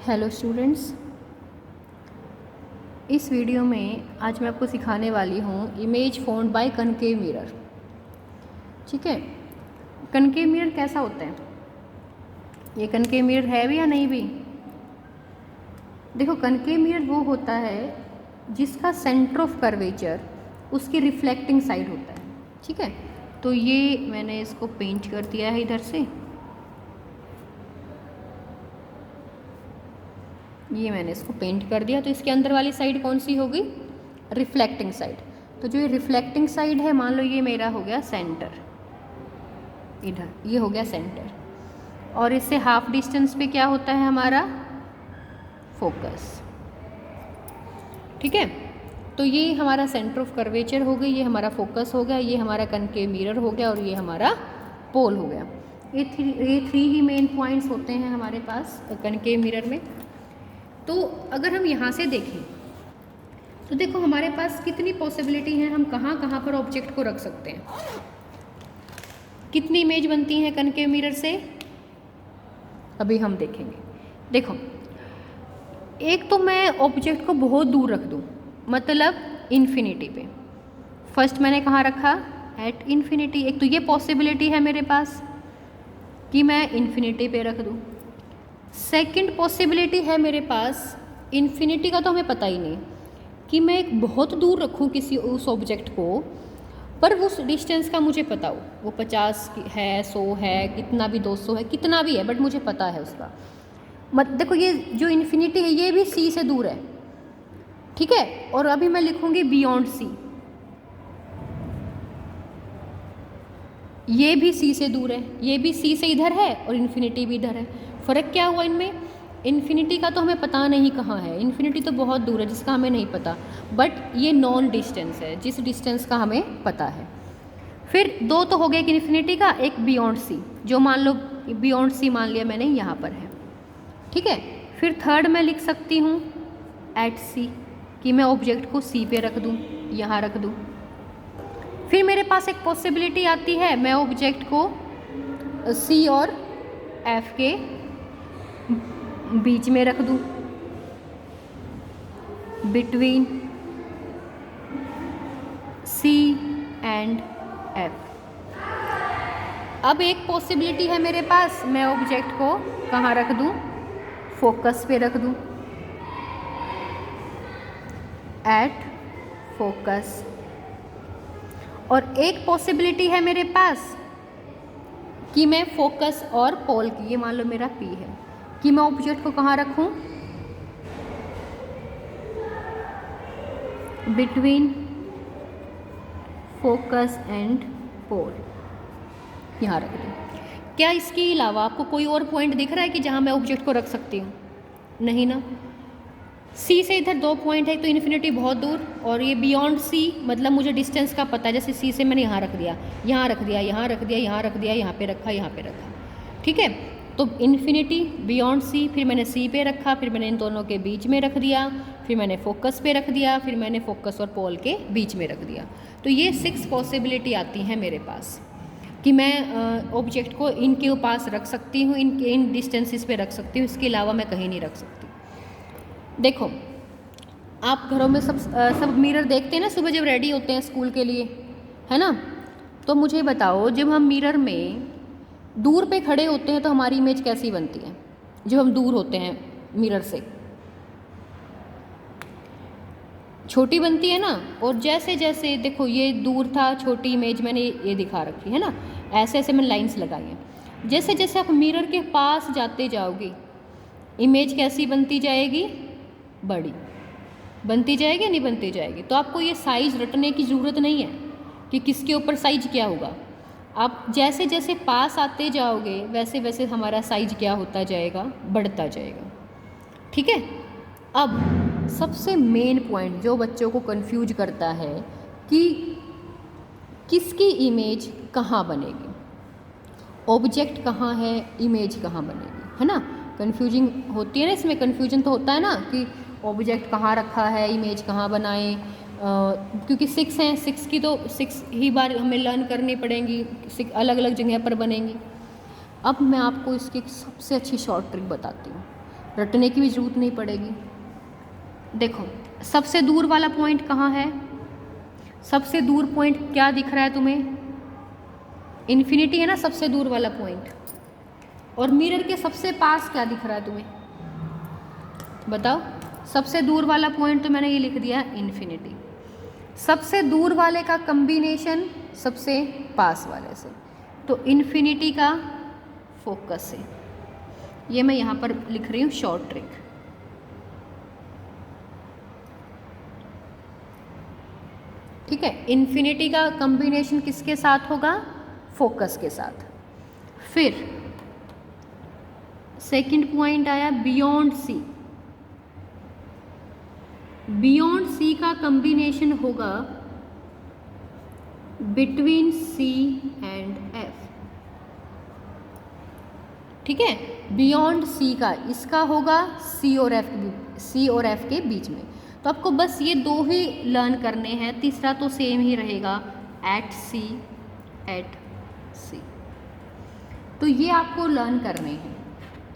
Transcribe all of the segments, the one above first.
Hello students, इस video में आज मैं आपको सिखाने वाली हूँ image formed by concave mirror. ठीक है, कनकेव मिरर कैसा होता है? ये कनकेव मिरर है भी या नहीं भी? देखो, कनकेव मिरर वो होता है जिसका सेंटर ऑफ कर्वेचर उसकी रिफ्लेक्टिंग साइड होता है। ठीक है, तो ये मैंने इसको पेंट कर दिया है इधर से, ये मैंने इसको पेंट कर दिया। तो इसके अंदर वाली साइड कौन सी होगी? Reflecting side. तो जो ये रिफ्लेक्टिंग साइड है, मान लो ये मेरा हो गया सेंटर, इधर ये हो गया सेंटर, और इससे हाफ डिस्टेंस पे क्या होता है हमारा? फोकस। ठीक है, तो ये हमारा सेंटर ऑफ कर्वेचर हो गई, ये हमारा फोकस हो गया, ये हमारा कनकेव मिरर हो गया, और ये हमारा पोल हो गया। ये थ्री ही मेन पॉइंट्स होते हैं हमारे पास कनकेव मिरर में। तो अगर हम यहाँ से देखें तो देखो हमारे पास कितनी पॉसिबिलिटी है, हम कहाँ कहाँ पर ऑब्जेक्ट को रख सकते हैं। कितनी इमेज बनती हैं कनकेव मिरर से, अभी हम देखेंगे। देखो, एक तो मैं ऑब्जेक्ट को बहुत दूर रख दूँ, मतलब इन्फिनिटी पे। फर्स्ट मैंने कहाँ रखा? At infinity. एक तो ये पॉसिबिलिटी है मेरे पास कि मैं इन्फिनिटी पे रख दूँ। सेकंड पॉसिबिलिटी है मेरे पास, इन्फिनिटी का तो हमें पता ही नहीं, कि मैं एक बहुत दूर रखूँ किसी उस ऑब्जेक्ट को, पर उस डिस्टेंस का मुझे पता हो, वो 50 है, 100 है, कितना भी 200 है, कितना भी है, बट मुझे पता है उसका। देखो, ये जो इन्फिनिटी है ये भी सी से दूर है। ठीक है, और अभी मैं लिखूँगी बियॉन्ड सी, ये भी सी से दूर है, ये भी सी से इधर है और इन्फिनिटी भी इधर है। फ़र्क क्या हुआ इनमें? इन्फिनिटी का तो हमें पता नहीं कहाँ है, इन्फिनिटी तो बहुत दूर है जिसका हमें नहीं पता, बट ये नॉन डिस्टेंस है जिस डिस्टेंस का हमें पता है। फिर दो तो हो गया कि इन्फिनिटी का, एक बियॉन्ड सी, जो मान लो बियॉन्ड सी मान लिया मैंने यहाँ पर है। ठीक है, फिर थर्ड मैं लिख सकती हूँ एट सी, कि मैं ऑब्जेक्ट को सी पे रख दूँ, यहाँ रख दूँ। फिर मेरे पास एक पॉसिबिलिटी आती है, मैं ऑब्जेक्ट को सी और एफ के बीच में रख दूँ, बिटवीन सी एंड एफ। अब एक पॉसिबिलिटी है मेरे पास, मैं ऑब्जेक्ट को कहाँ रख दूँ? फोकस पे रख दूँ, एट फोकस। और एक पॉसिबिलिटी है मेरे पास कि मैं फोकस और पोल की, ये मान लो मेरा पी है, कि मैं ऑब्जेक्ट को कहाँ रखूँ? बिटवीन फोकस एंड पोल, यहाँ रख दूँ। क्या इसके अलावा आपको कोई और पॉइंट दिख रहा है कि जहाँ मैं ऑब्जेक्ट को रख सकती हूँ? नहीं ना। सी से इधर दो पॉइंट है, तो इन्फिनिटी बहुत दूर, और ये बियॉन्ड सी मतलब मुझे डिस्टेंस का पता है। जैसे सी से मैंने यहाँ रख दिया, यहाँ रख दिया, यहाँ रख दिया, यहाँ रख दिया, यहाँ पे रखा, यहाँ पे रखा। ठीक है, तो इन्फिनिटी, बियॉन्ड सी, फिर मैंने सी पे रखा, फिर मैंने इन दोनों के बीच में रख दिया, फिर मैंने फोकस पे रख दिया, फिर मैंने फोकस और पोल के बीच में रख दिया। तो ये 6 पॉसिबिलिटी आती हैं मेरे पास कि मैं ऑब्जेक्ट को इनके पास रख सकती हूँ, इन डिस्टेंसेस पे रख सकती हूँ, इसके अलावा मैं कहीं नहीं रख सकती। देखो, आप घरों में सब मिरर देखते हैं ना सुबह जब रेडी होते हैं स्कूल के लिए, है ना? तो मुझे बताओ, जब हम मिरर में दूर पे खड़े होते हैं तो हमारी इमेज कैसी बनती है? जब हम दूर होते हैं मिरर से, छोटी बनती है ना। और जैसे जैसे देखो, ये दूर था, छोटी इमेज मैंने ये दिखा रखी है ना, ऐसे ऐसे मैंने लाइंस लगाई हैं। जैसे जैसे आप मिरर के पास जाते जाओगे, इमेज कैसी बनती जाएगी? बड़ी बनती जाएगी, नहीं बनती जाएगी? तो आपको ये साइज रटने की ज़रूरत नहीं है कि किसके ऊपर साइज क्या होगा। आप जैसे जैसे पास आते जाओगे वैसे वैसे हमारा साइज क्या होता जाएगा? बढ़ता जाएगा। ठीक है, अब सबसे मेन पॉइंट जो बच्चों को कंफ्यूज करता है कि किसकी इमेज कहाँ बनेगी, ऑब्जेक्ट कहाँ है, इमेज कहाँ बनेगी, है ना? कन्फ्यूजिंग होती है ना, इसमें कन्फ्यूजन तो होता है ना कि ऑब्जेक्ट कहाँ रखा है, इमेज कहाँ बनाएं, क्योंकि 6 हैं, 6 की तो 6 ही बार हमें लर्न करनी पड़ेंगी, 6 अलग अलग जगह पर बनेंगी। अब मैं आपको इसकी सबसे अच्छी शॉर्ट ट्रिक बताती हूँ। रटने की भी ज़रूरत नहीं पड़ेगी। देखो सबसे दूर वाला पॉइंट कहाँ है, सबसे दूर पॉइंट क्या दिख रहा है तुम्हें, इन्फिनिटी है ना सबसे दूर वाला पॉइंट। और मिरर के सबसे पास क्या दिख रहा है तुम्हें, बताओ। सबसे दूर वाला पॉइंट तो मैंने ये लिख दिया है इन्फिनिटी। सबसे दूर वाले का कम्बिनेशन सबसे पास वाले से, तो इन्फिनिटी का फोकस से। ये मैं यहाँ पर लिख रही हूँ शॉर्ट ट्रिक। ठीक है, इन्फिनिटी का कम्बिनेशन किसके साथ होगा, फोकस के साथ। फिर सेकंड पॉइंट आया बियॉन्ड सी। बियॉन्ड सी का कम्बिनेशन होगा बिटवीन सी एंड एफ। ठीक है, बियॉन्ड सी का इसका होगा सी और एफ के बीच में। तो आपको बस ये दो ही लर्न करने हैं, तीसरा तो सेम ही रहेगा, एट सी। तो ये आपको लर्न करने हैं,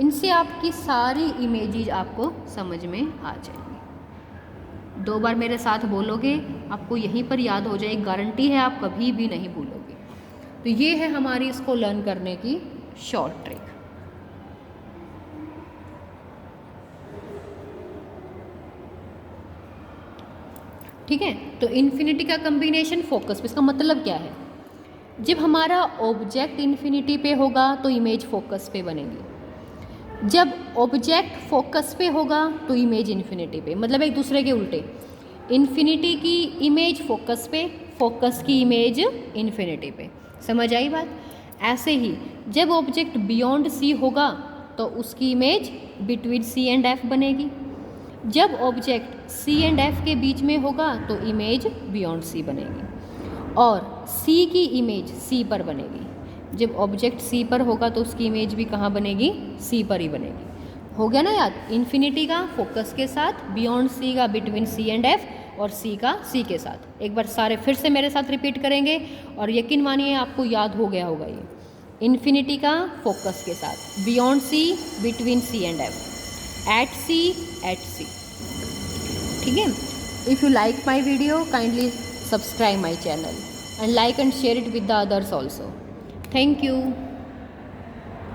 इनसे आपकी सारी इमेजेस आपको समझ में आ जाएंगी। 2 बार मेरे साथ बोलोगे आपको यहीं पर याद हो जाएगी, गारंटी है आप कभी भी नहीं भूलोगे। तो ये है हमारी इसको लर्न करने की शॉर्ट ट्रिक। ठीक है, तो इन्फिनिटी का कम्बिनेशन फोकस पे, इसका मतलब क्या है, जब हमारा ऑब्जेक्ट इन्फिनिटी पे होगा तो इमेज फोकस पे बनेगी, जब ऑब्जेक्ट फोकस पे होगा तो इमेज इन्फिनिटी पे, मतलब एक दूसरे के उल्टे। इन्फिनिटी की इमेज फोकस पे, फोकस की इमेज इन्फिनिटी पे। समझ आई बात। ऐसे ही जब ऑब्जेक्ट बियॉन्ड सी होगा तो उसकी image between C and F बनेगी, जब ऑब्जेक्ट सी एंड एफ के बीच में होगा तो इमेज बियॉन्ड सी बनेगी, और सी की इमेज सी पर बनेगी। जब ऑब्जेक्ट सी पर होगा तो उसकी इमेज भी कहाँ बनेगी, सी पर ही बनेगी। हो गया ना याद, इन्फिनिटी का फोकस के साथ, बियॉन्ड सी का बिटवीन सी एंड एफ, और सी का सी के साथ। एक बार सारे फिर से मेरे साथ रिपीट करेंगे और यकीन मानिए आपको याद हो गया होगा ये। इन्फिनिटी का फोकस के साथ, beyond C between C and F, at C. ठीक है, if you like my video kindly subscribe my channel and like and share it with the others also. Thank you.